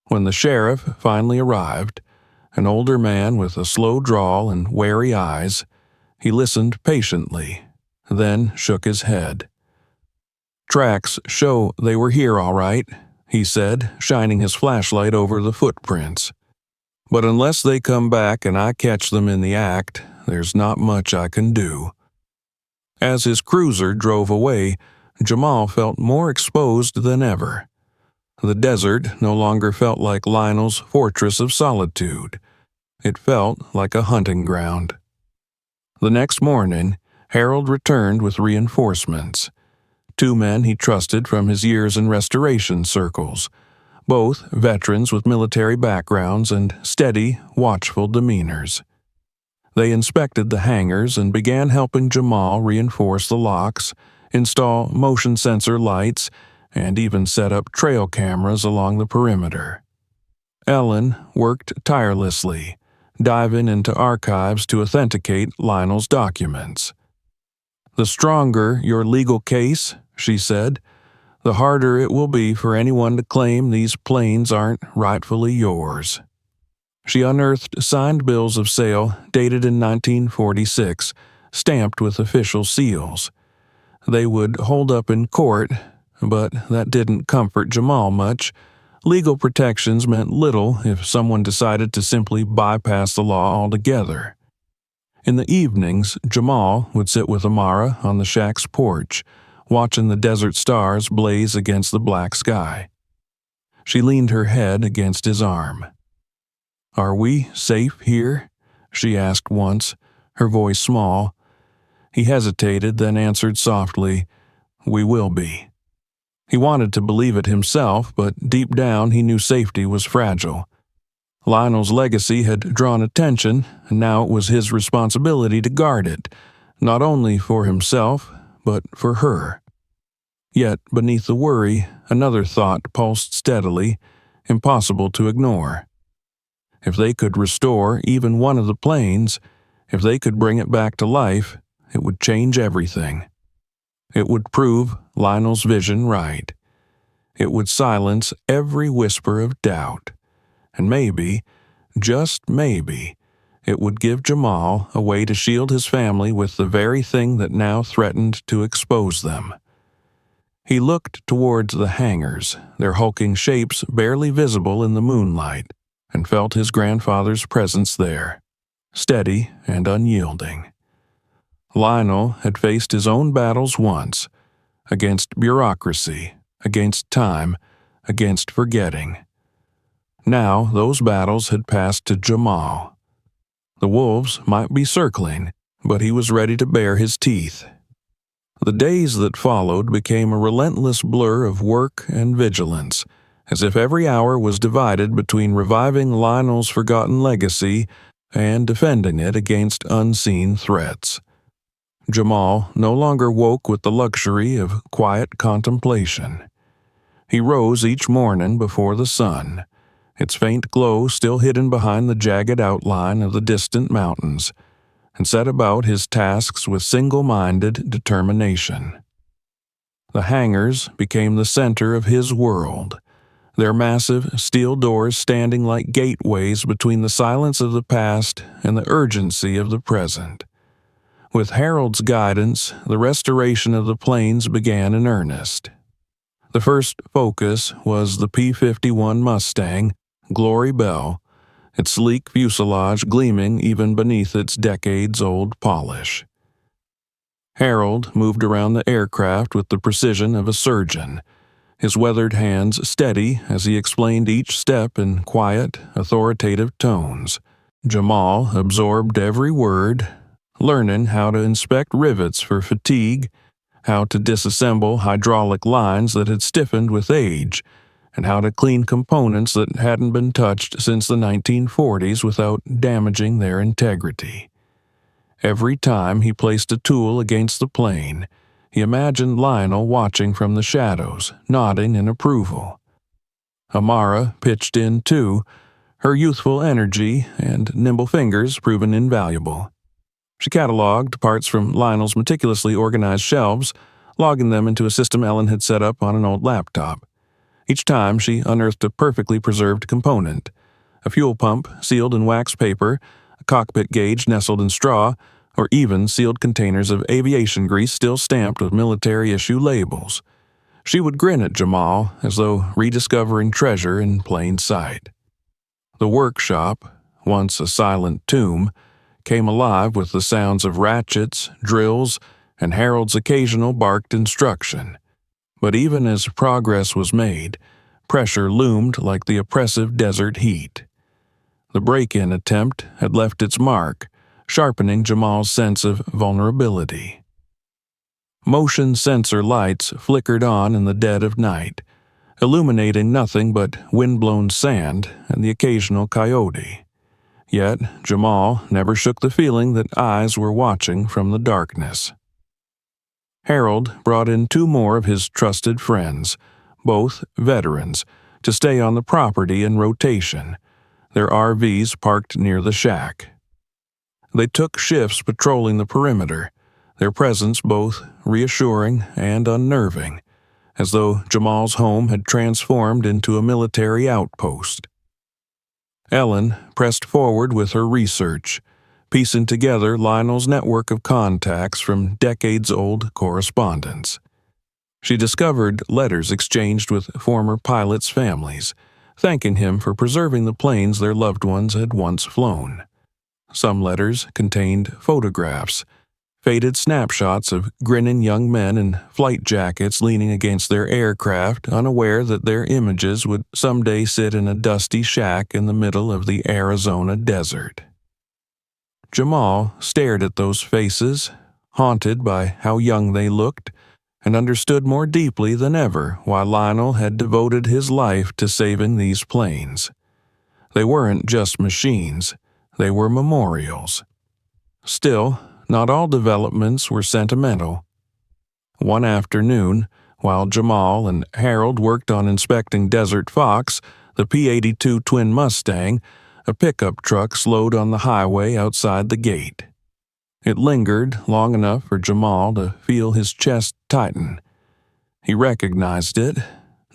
When the sheriff finally arrived, an older man with a slow drawl and wary eyes, he listened patiently, then shook his head. "Tracks show they were here all right," he said, shining his flashlight over the footprints. "But unless they come back and I catch them in the act, there's not much I can do." As his cruiser drove away, Jamal felt more exposed than ever. The desert no longer felt like Lionel's fortress of solitude. It felt like a hunting ground. The next morning, Harold returned with reinforcements. 2 men he trusted from his years in restoration circles, both veterans with military backgrounds and steady, watchful demeanors. They inspected the hangars and began helping Jamal reinforce the locks, install motion sensor lights, and even set up trail cameras along the perimeter. Ellen worked tirelessly, diving into archives to authenticate Lionel's documents. "The stronger your legal case," she said, "the harder it will be for anyone to claim these planes aren't rightfully yours." She unearthed signed bills of sale dated in 1946, stamped with official seals. They would hold up in court, but that didn't comfort Jamal much. Legal protections meant little if someone decided to simply bypass the law altogether. In the evenings, Jamal would sit with Amara on the shack's porch, watching the desert stars blaze against the black sky. She leaned her head against his arm. "Are we safe here?" she asked once, her voice small. He hesitated, then answered softly, "We will be." He wanted to believe it himself, but deep down he knew safety was fragile. Lionel's legacy had drawn attention, and now it was his responsibility to guard it, not only for himself, but for her. Yet, beneath the worry, another thought pulsed steadily, impossible to ignore. If they could restore even one of the planes, if they could bring it back to life, it would change everything. It would prove Lionel's vision right. It would silence every whisper of doubt. And maybe, just maybe, it would give Jamal a way to shield his family with the very thing that now threatened to expose them. He looked towards the hangars, their hulking shapes barely visible in the moonlight, and felt his grandfather's presence there, steady and unyielding. Lionel had faced his own battles once, against bureaucracy, against time, against forgetting. Now those battles had passed to Jamal. The wolves might be circling, but he was ready to bare his teeth. The days that followed became a relentless blur of work and vigilance, as if every hour was divided between reviving Lionel's forgotten legacy and defending it against unseen threats. Jamal no longer woke with the luxury of quiet contemplation. He rose each morning before the sun, its faint glow still hidden behind the jagged outline of the distant mountains, and set about his tasks with single-minded determination. The hangars became the center of his world, their massive steel doors standing like gateways between the silence of the past and the urgency of the present. With Harold's guidance, the restoration of the planes began in earnest. The first focus was the P-51 Mustang, Glory Bell, its sleek fuselage gleaming even beneath its decades-old polish. Harold moved around the aircraft with the precision of a surgeon, his weathered hands steady as he explained each step in quiet, authoritative tones. Jamal absorbed every word, learning how to inspect rivets for fatigue, how to disassemble hydraulic lines that had stiffened with age, and how to clean components that hadn't been touched since the 1940s without damaging their integrity. Every time he placed a tool against the plane, he imagined Lionel watching from the shadows, nodding in approval. Amara pitched in too, her youthful energy and nimble fingers proven invaluable. She cataloged parts from Lionel's meticulously organized shelves, logging them into a system Ellen had set up on an old laptop. Each time she unearthed a perfectly preserved component: a fuel pump sealed in wax paper, a cockpit gauge nestled in straw, or even sealed containers of aviation grease still stamped with military-issue labels. She would grin at Jamal as though rediscovering treasure in plain sight. The workshop, once a silent tomb, came alive with the sounds of ratchets, drills, and Harold's occasional barked instruction. But even as progress was made, pressure loomed like the oppressive desert heat. The break-in attempt had left its mark, sharpening Jamal's sense of vulnerability. Motion sensor lights flickered on in the dead of night, illuminating nothing but wind-blown sand and the occasional coyote. Yet Jamal never shook the feeling that eyes were watching from the darkness. Harold brought in 2 more of his trusted friends, both veterans, to stay on the property in rotation, their RVs parked near the shack. They took shifts patrolling the perimeter, their presence both reassuring and unnerving, as though Jamal's home had transformed into a military outpost. Ellen pressed forward with her research, piecing together Lionel's network of contacts from decades-old correspondence. She discovered letters exchanged with former pilots' families, thanking him for preserving the planes their loved ones had once flown. Some letters contained photographs, faded snapshots of grinning young men in flight jackets leaning against their aircraft, unaware that their images would someday sit in a dusty shack in the middle of the Arizona desert. Jamal stared at those faces, haunted by how young they looked, and understood more deeply than ever why Lionel had devoted his life to saving these planes. They weren't just machines, they were memorials. Still, not all developments were sentimental. One afternoon, while Jamal and Harold worked on inspecting Desert Fox, the P-82 twin Mustang, a pickup truck slowed on the highway outside the gate. It lingered long enough for Jamal to feel his chest tighten. He recognized it,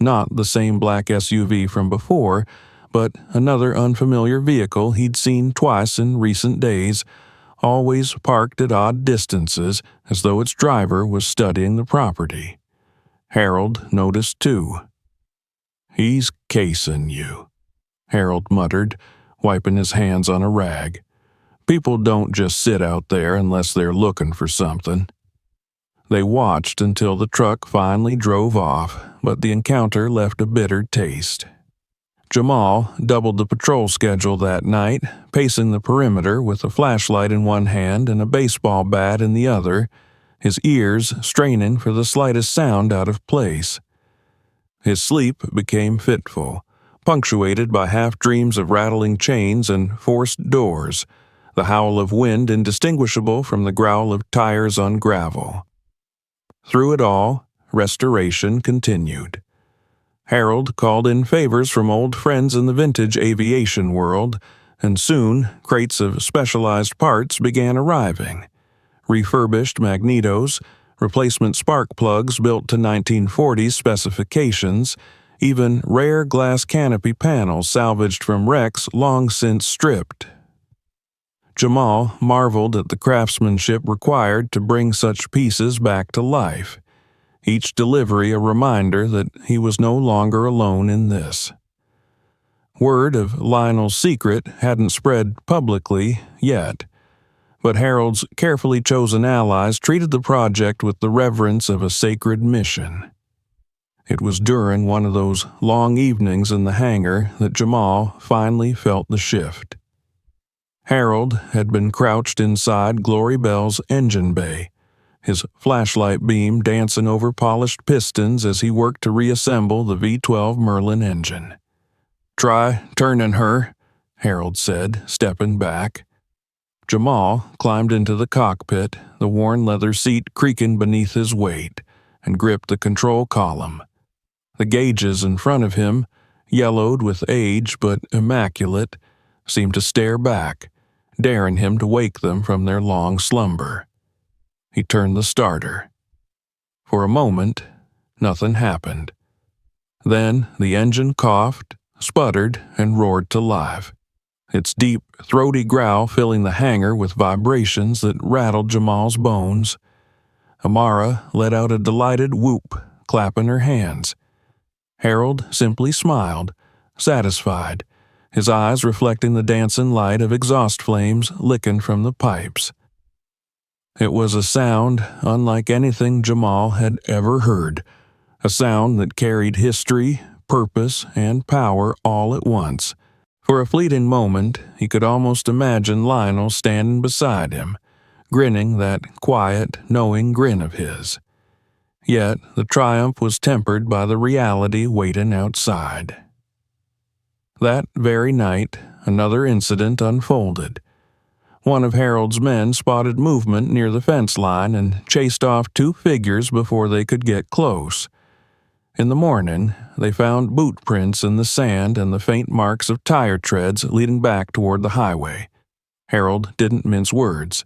not the same black SUV from before, but another unfamiliar vehicle he'd seen twice in recent days, always parked at odd distances as though its driver was studying the property. Harold noticed too. "He's casing you," Harold muttered, wiping his hands on a rag. "People don't just sit out there unless they're looking for something." They watched until the truck finally drove off, but the encounter left a bitter taste. Jamal doubled the patrol schedule that night, pacing the perimeter with a flashlight in one hand and a baseball bat in the other, his ears straining for the slightest sound out of place. His sleep became fitful, punctuated by half-dreams of rattling chains and forced doors, the howl of wind indistinguishable from the growl of tires on gravel. Through it all, restoration continued. Harold called in favors from old friends in the vintage aviation world, and soon crates of specialized parts began arriving. Refurbished magnetos, replacement spark plugs built to 1940s specifications, even rare glass canopy panels salvaged from wrecks long since stripped. Jamal marveled at the craftsmanship required to bring such pieces back to life, each delivery a reminder that he was no longer alone in this. Word of Lionel's secret hadn't spread publicly yet, but Harold's carefully chosen allies treated the project with the reverence of a sacred mission. It was during one of those long evenings in the hangar that Jamal finally felt the shift. Harold had been crouched inside Glory Bell's engine bay, his flashlight beam dancing over polished pistons as he worked to reassemble the V12 Merlin engine. "Try turning her," Harold said, stepping back. Jamal climbed into the cockpit, the worn leather seat creaking beneath his weight, and gripped the control column. The gauges in front of him, yellowed with age but immaculate, seemed to stare back, daring him to wake them from their long slumber. He turned the starter. For a moment, nothing happened. Then the engine coughed, sputtered, and roared to life, its deep, throaty growl filling the hangar with vibrations that rattled Jamal's bones. Amara let out a delighted whoop, clapping her hands. Harold simply smiled, satisfied, his eyes reflecting the dancing light of exhaust flames licking from the pipes. It was a sound unlike anything Jamal had ever heard, a sound that carried history, purpose, and power all at once. For a fleeting moment, he could almost imagine Lionel standing beside him, grinning that quiet, knowing grin of his. Yet the triumph was tempered by the reality waiting outside. That very night, another incident unfolded. One of Harold's men spotted movement near the fence line and chased off two figures before they could get close. In the morning, they found boot prints in the sand and the faint marks of tire treads leading back toward the highway. Harold didn't mince words.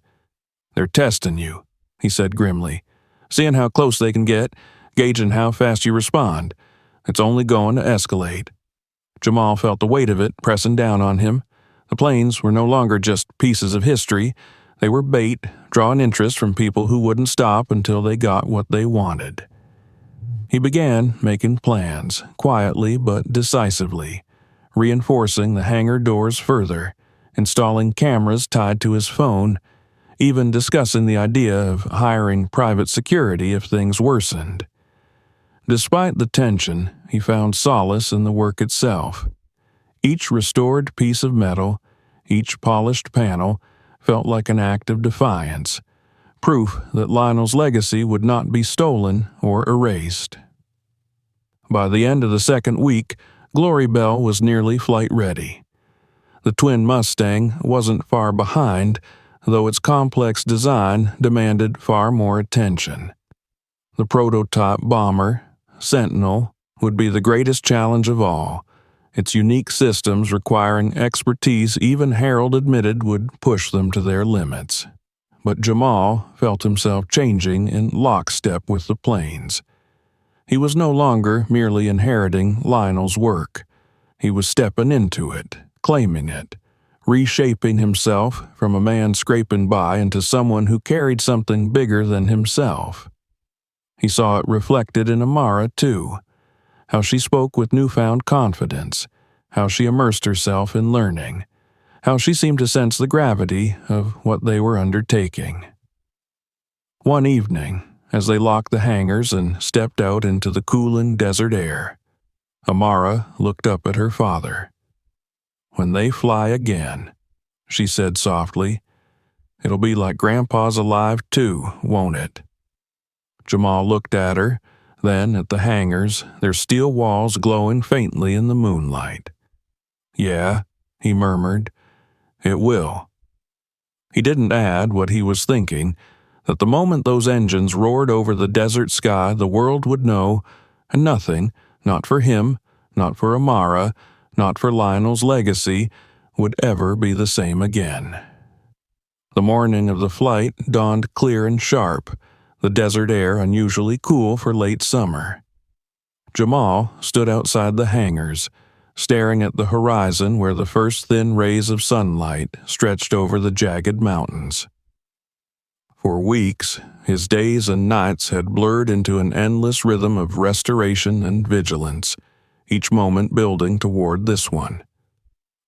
"They're testing you," he said grimly. "Seeing how close they can get, gauging how fast you respond. It's only going to escalate." Jamal felt the weight of it pressing down on him. The planes were no longer just pieces of history. They were bait, drawing interest from people who wouldn't stop until they got what they wanted. He began making plans, quietly but decisively, reinforcing the hangar doors further, installing cameras tied to his phone, even discussing the idea of hiring private security if things worsened. Despite the tension, he found solace in the work itself. Each restored piece of metal, each polished panel, felt like an act of defiance, proof that Lionel's legacy would not be stolen or erased. By the end of the second week, Glory Bell was nearly flight-ready. The twin Mustang wasn't far behind, though its complex design demanded far more attention. The prototype bomber, Sentinel, would be the greatest challenge of all, its unique systems requiring expertise even Harold admitted would push them to their limits. But Jamal felt himself changing in lockstep with the planes. He was no longer merely inheriting Lionel's work. He was stepping into it, claiming it, reshaping himself from a man scraping by into someone who carried something bigger than himself. He saw it reflected in Amara, too, how she spoke with newfound confidence, how she immersed herself in learning, how she seemed to sense the gravity of what they were undertaking. One evening, as they locked the hangars and stepped out into the cooling desert air, Amara looked up at her father. "When they fly again," she said softly, "it'll be like Grandpa's alive too, won't it?" Jamal looked at her, then at the hangars, their steel walls glowing faintly in the moonlight. "Yeah," he murmured, "it will." He didn't add what he was thinking, that the moment those engines roared over the desert sky, the world would know, and nothing, not for him, not for Amara, not for Lionel's legacy, would ever be the same again. The morning of the flight dawned clear and sharp, the desert air unusually cool for late summer. Jamal stood outside the hangars, staring at the horizon where the first thin rays of sunlight stretched over the jagged mountains. For weeks, his days and nights had blurred into an endless rhythm of restoration and vigilance, each moment building toward this one.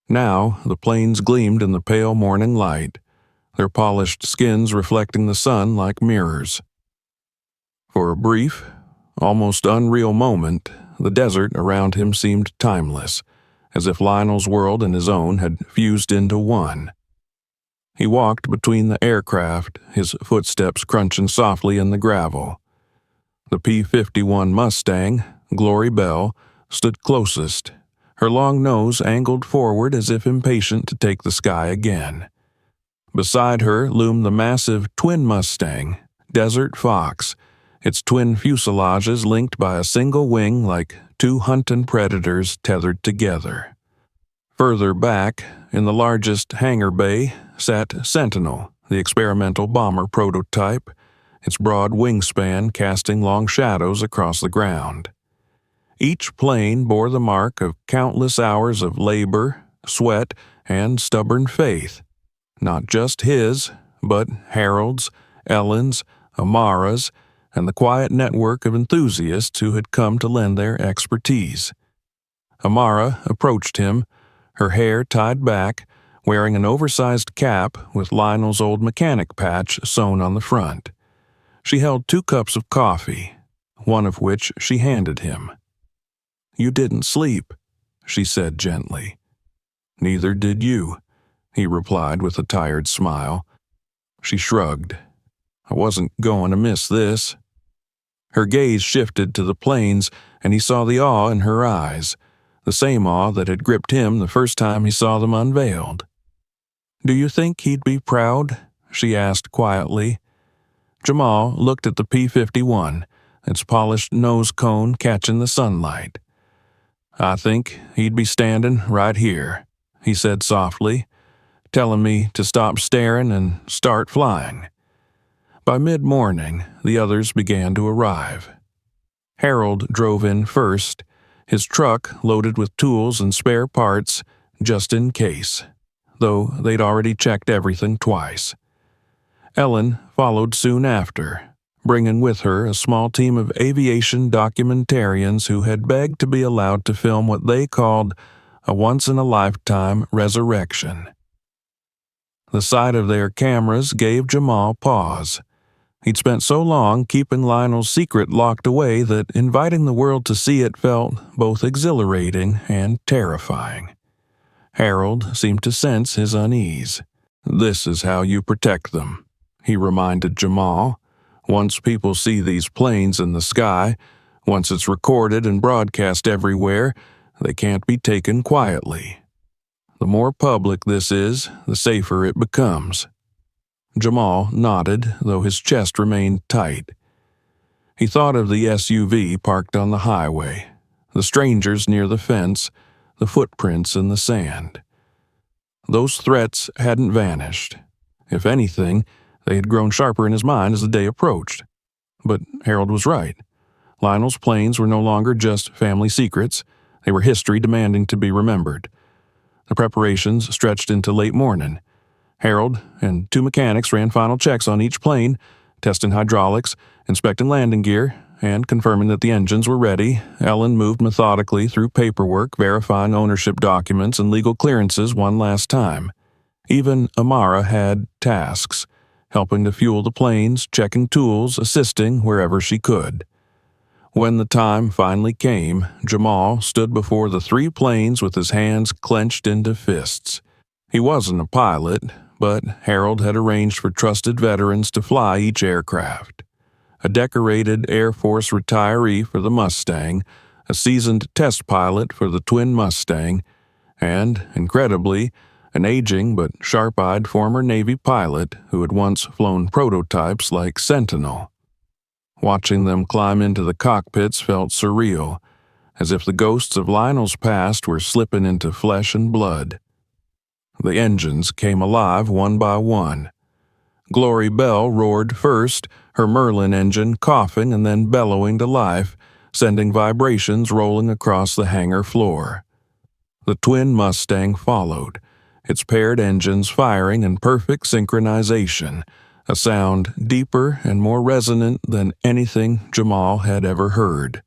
Now the planes gleamed in the pale morning light, their polished skins reflecting the sun like mirrors. For a brief, almost unreal moment, the desert around him seemed timeless, as if Lionel's world and his own had fused into one. He walked between the aircraft, his footsteps crunching softly in the gravel. The P-51 Mustang, Glory Bell, stood closest, her long nose angled forward as if impatient to take the sky again. Beside her loomed the massive twin Mustang, Desert Fox, its twin fuselages linked by a single wing like two hunting predators tethered together. Further back, in the largest hangar bay, sat Sentinel, the experimental bomber prototype, its broad wingspan casting long shadows across the ground. Each plane bore the mark of countless hours of labor, sweat, and stubborn faith, not just his, but Harold's, Ellen's, Amara's, and the quiet network of enthusiasts who had come to lend their expertise. Amara approached him, her hair tied back, wearing an oversized cap with Lionel's old mechanic patch sewn on the front. She held 2 cups of coffee, one of which she handed him. You didn't sleep," she said gently. "Neither did you," he replied with a tired smile. She shrugged. "I wasn't going to miss this." Her gaze shifted to the planes, and he saw the awe in her eyes, the same awe that had gripped him the first time he saw them unveiled. "Do you think he'd be proud?" she asked quietly. Jamal looked at the P-51, its polished nose cone catching the sunlight. "I think he'd be standing right here," he said softly, telling me to stop staring and start flying. By mid-morning, the others began to arrive. Harold drove in first, his truck loaded with tools and spare parts, just in case, though they'd already checked everything twice. Ellen followed soon after, bringing with her a small team of aviation documentarians who had begged to be allowed to film what they called a once-in-a-lifetime resurrection. The sight of their cameras gave Jamal pause. He'd spent so long keeping Lionel's secret locked away that inviting the world to see it felt both exhilarating and terrifying. Harold seemed to sense his unease. "This is how you protect them," he reminded Jamal. "Once people see these planes in the sky, once it's recorded and broadcast everywhere, they can't be taken quietly. The more public this is, the safer it becomes." Jamal nodded, though his chest remained tight. He thought of the SUV parked on the highway, the strangers near the fence, the footprints in the sand. Those threats hadn't vanished. If anything, they had grown sharper in his mind as the day approached. But Harold was right. Lionel's planes were no longer just family secrets. They were history demanding to be remembered. The preparations stretched into late morning. Harold and two mechanics ran final checks on each plane, testing hydraulics, inspecting landing gear, and confirming that the engines were ready. Ellen moved methodically through paperwork, verifying ownership documents and legal clearances one last time. Even Amara had tasks, helping to fuel the planes, checking tools, assisting wherever she could. When the time finally came, Jamal stood before the three planes with his hands clenched into fists. He wasn't a pilot, but Harold had arranged for trusted veterans to fly each aircraft. A decorated Air Force retiree for the Mustang, a seasoned test pilot for the twin Mustang, and, incredibly, an aging but sharp-eyed former Navy pilot who had once flown prototypes like Sentinel. Watching them climb into the cockpits felt surreal, as if the ghosts of Lionel's past were slipping into flesh and blood. The engines came alive one by one. Glory Bell roared first, her Merlin engine coughing and then bellowing to life, sending vibrations rolling across the hangar floor. The twin Mustang followed, its paired engines firing in perfect synchronization, a sound deeper and more resonant than anything Jamal had ever heard.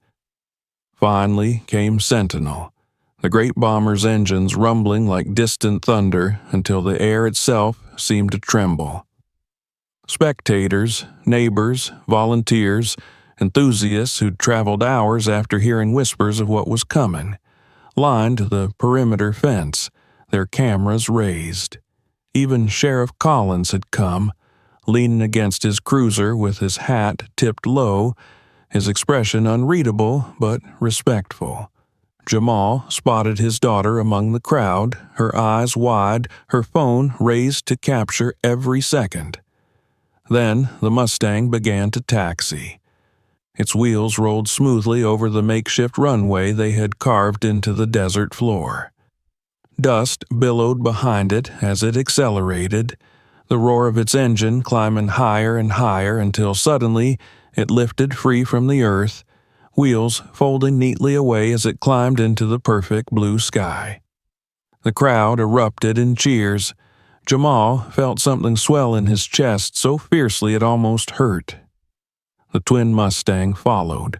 Finally came Sentinel, the great bomber's engines rumbling like distant thunder until the air itself seemed to tremble. Spectators, neighbors, volunteers, enthusiasts who'd traveled hours after hearing whispers of what was coming, lined the perimeter fence, their cameras raised. Even Sheriff Collins had come, leaning against his cruiser with his hat tipped low, his expression unreadable but respectful. Jamal spotted his daughter among the crowd, her eyes wide, her phone raised to capture every second. Then the Mustang began to taxi. Its wheels rolled smoothly over the makeshift runway they had carved into the desert floor. Dust billowed behind it as it accelerated, the roar of its engine climbing higher and higher until suddenly it lifted free from the earth, wheels folding neatly away as it climbed into the perfect blue sky. The crowd erupted in cheers. Jamal felt something swell in his chest so fiercely it almost hurt. The twin Mustang followed,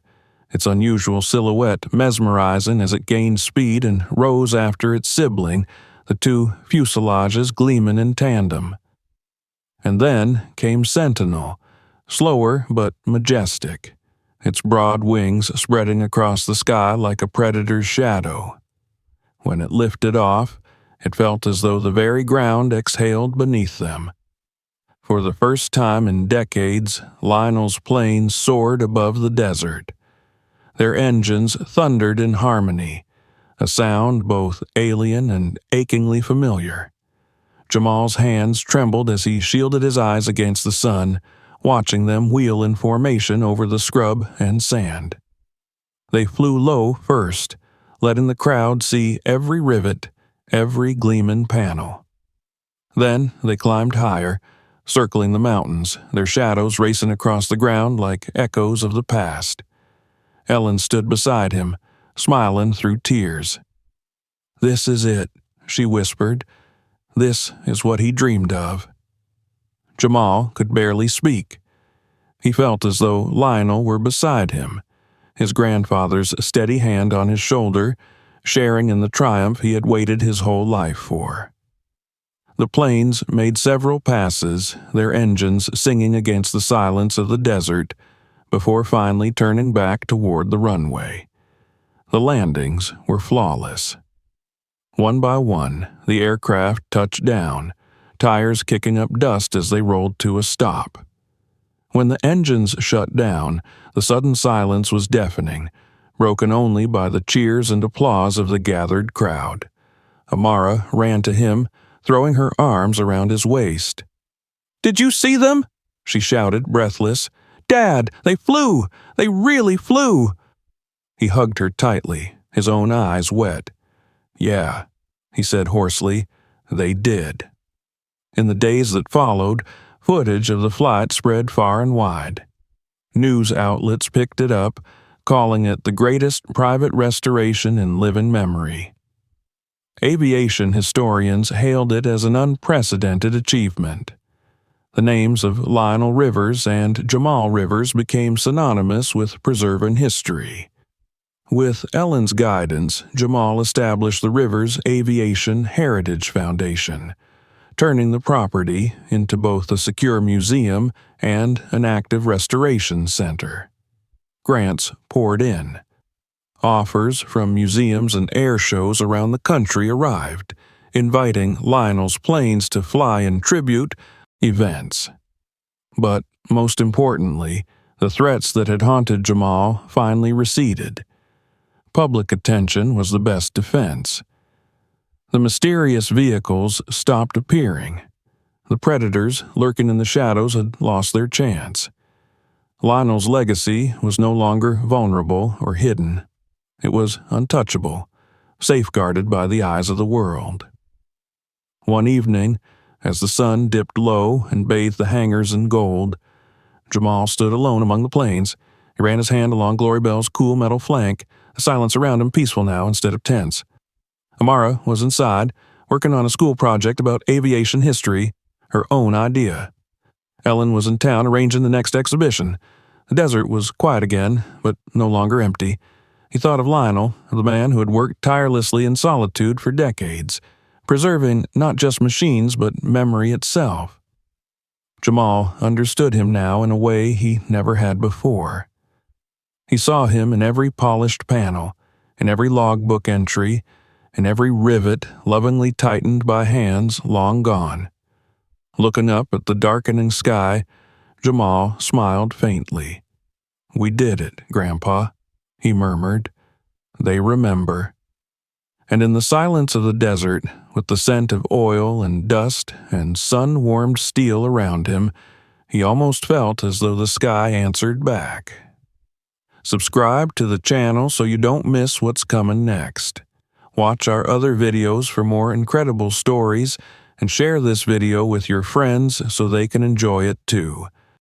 its unusual silhouette mesmerizing as it gained speed and rose after its sibling, the two fuselages gleaming in tandem. And then came Sentinel, slower but majestic, its broad wings spreading across the sky like a predator's shadow. When it lifted off, it felt as though the very ground exhaled beneath them. For the first time in decades, Lionel's planes soared above the desert. Their engines thundered in harmony, a sound both alien and achingly familiar. Jamal's hands trembled as he shielded his eyes against the sun, watching them wheel in formation over the scrub and sand. They flew low first, letting the crowd see every rivet, every gleaming panel. Then they climbed higher, circling the mountains, their shadows racing across the ground like echoes of the past. Ellen stood beside him, smiling through tears. "This is it," she whispered. "This is what he dreamed of." Jamal could barely speak. He felt as though Lionel were beside him, his grandfather's steady hand on his shoulder, sharing in the triumph he had waited his whole life for. The planes made several passes, their engines singing against the silence of the desert, before finally turning back toward the runway. The landings were flawless. One by one, the aircraft touched down, tires kicking up dust as they rolled to a stop. When the engines shut down, the sudden silence was deafening, broken only by the cheers and applause of the gathered crowd. Amara ran to him, throwing her arms around his waist. "Did you see them?" she shouted, breathless. "Dad, they flew! They really flew!" He hugged her tightly, his own eyes wet. "Yeah," he said hoarsely, "they did." In the days that followed, footage of the flight spread far and wide. News outlets picked it up, calling it the greatest private restoration in living memory. Aviation historians hailed it as an unprecedented achievement. The names of Lionel Rivers and Jamal Rivers became synonymous with preserving history. With Ellen's guidance, Jamal established the Rivers Aviation Heritage Foundation, turning the property into both a secure museum and an active restoration center. Grants poured in. Offers from museums and air shows around the country arrived, inviting Lionel's planes to fly in tribute events. But most importantly, the threats that had haunted Jamal finally receded. Public attention was the best defense. The mysterious vehicles stopped appearing. The predators lurking in the shadows had lost their chance. Lionel's legacy was no longer vulnerable or hidden. It was untouchable, safeguarded by the eyes of the world. One evening, as the sun dipped low and bathed the hangars in gold, Jamal stood alone among the planes. He ran his hand along Glory Bell's cool metal flank, the silence around him peaceful now instead of tense. Amara was inside, working on a school project about aviation history, her own idea. Ellen was in town arranging the next exhibition. The desert was quiet again, but no longer empty. He thought of Lionel, the man who had worked tirelessly in solitude for decades, preserving not just machines but memory itself. Jamal understood him now in a way he never had before. He saw him in every polished panel, in every logbook entry, in every rivet lovingly tightened by hands long gone. Looking up at the darkening sky, Jamal smiled faintly. "We did it, Grandpa," he murmured. "They remember." And in the silence of the desert, with the scent of oil and dust and sun-warmed steel around him, he almost felt as though the sky answered back. Subscribe to the channel so you don't miss what's coming next. Watch our other videos for more incredible stories, and share this video with your friends so they can enjoy it too.